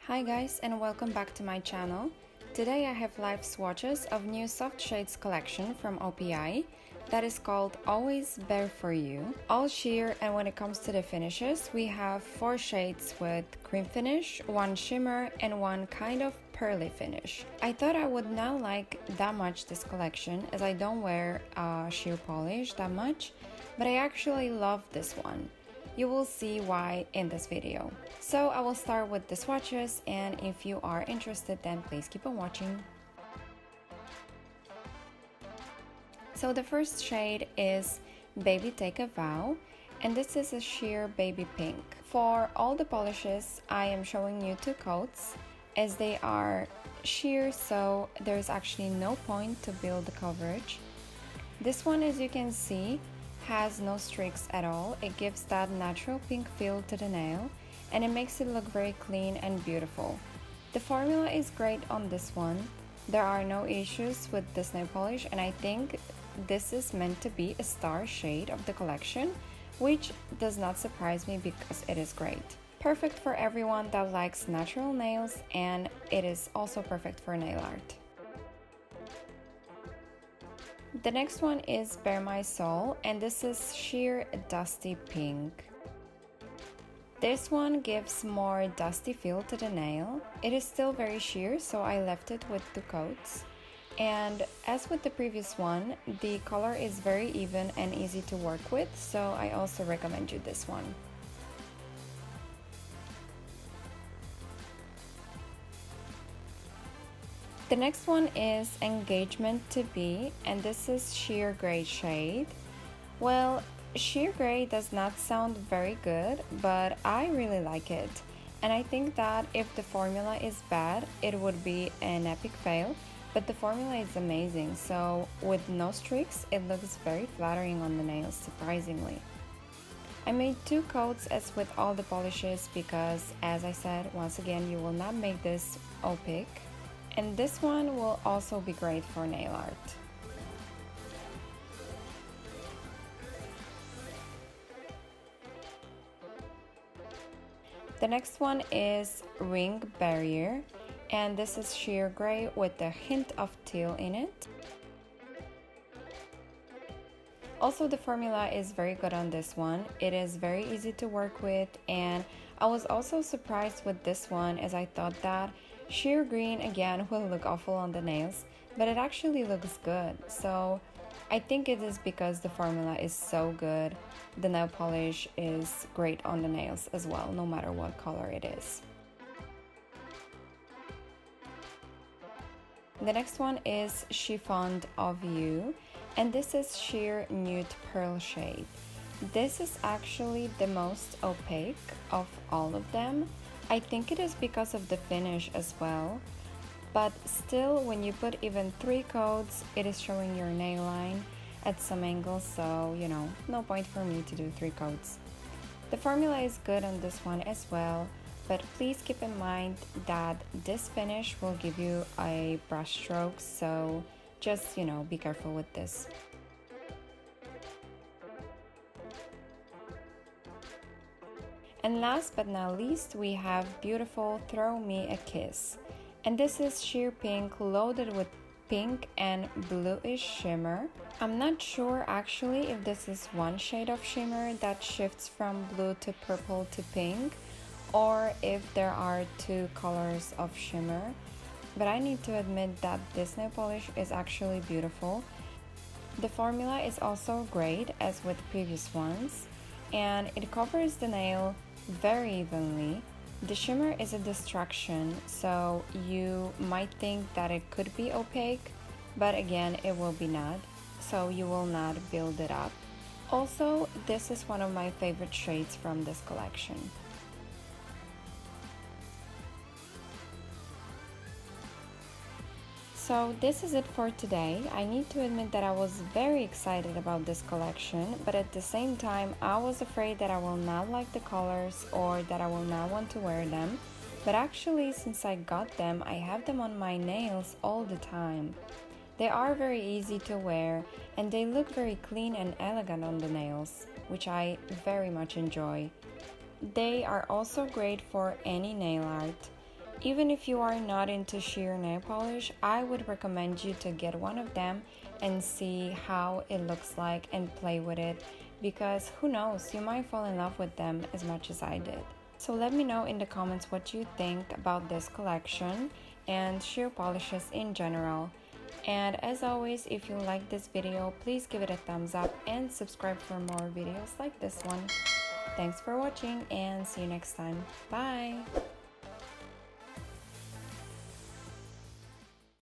Hi guys, and welcome back to my channel. Today I have live swatches of new soft shades collection from OPI that is called Always Bare For You. All sheer, and when it comes to the finishes, we have 4 shades with cream finish, 1 shimmer, and 1 kind of pearly finish. I thought I would not like that much this collection as I don't wear sheer polish that much, but I actually love this one. You will see why in this video. So I will start with the swatches, and if you are interested, then please keep on watching. So the first shade is Baby Take A Vow, and this is a sheer baby pink. For all the polishes, I am showing you 2 coats as they are sheer, so there's actually no point to build the coverage. This one, as you can see, has no streaks at all. It gives that natural pink feel to the nail and it makes it look very clean and beautiful. The formula is great on this one. There are no issues with this nail polish, and I think this is meant to be a star shade of the collection, which does not surprise me because it is great. Perfect for everyone that likes natural nails, and it is also perfect for nail art. The next one is Bare My Soul, and this is sheer dusty pink. This one gives more dusty feel to the nail. It is still very sheer, so I left it with 2 coats. And as with the previous one, the color is very even and easy to work with, so I also recommend you this one. The next one is Engagement to Be, and this is sheer gray shade. Well, sheer gray does not sound very good, but I really like it. And I think that if the formula is bad, it would be an epic fail, but the formula is amazing, so with no streaks, it looks very flattering on the nails, surprisingly. I made 2 coats as with all the polishes because, as I said, once again, you will not make this opaque. And this one will also be great for nail art. The next one is Rink Barrier, and this is sheer gray with a hint of teal in it. Also, the formula is very good on this one. It is very easy to work with, and I was also surprised with this one as I thought that sheer green again will look awful on the nails, but it actually looks good. So I think it is because the formula is so good. The nail polish is great on the nails as well, no matter what color it is. The next one is Chiffon-d, and this is sheer nude pearl shade. This is actually the most opaque of all of them. I think it is because of the finish as well, but still, when you put even 3 coats, it is showing your nail line at some angles, so you know, no point for me to do 3 coats. The formula is good on this one as well, but please keep in mind that this finish will give you a brush stroke, so just, you know, be careful with this. And last but not least, we have beautiful Throw Me a Kiss. And this is sheer pink loaded with pink and bluish shimmer. I'm not sure actually if this is one shade of shimmer that shifts from blue to purple to pink, or if there are 2 colors of shimmer. But I need to admit that this nail polish is actually beautiful. The formula is also great as with previous ones, and it covers the nail very evenly. The shimmer is a distraction, so you might think that it could be opaque, but again, it will be not, so you will not build it up. Also, this is one of my favorite shades from this collection. So this is it for today. I need to admit that I was very excited about this collection, but at the same time I was afraid that I will not like the colors or that I will not want to wear them. But actually, since I got them, I have them on my nails all the time. They are very easy to wear and they look very clean and elegant on the nails, which I very much enjoy. They are also great for any nail art. Even if you are not into sheer nail polish, I would recommend you to get one of them and see how it looks like and play with it, because who knows, you might fall in love with them as much as I did. So let me know in the comments what you think about this collection and sheer polishes in general. And as always, if you like this video, please give it a thumbs up and subscribe for more videos like this one. Thanks for watching and see you next time. Bye!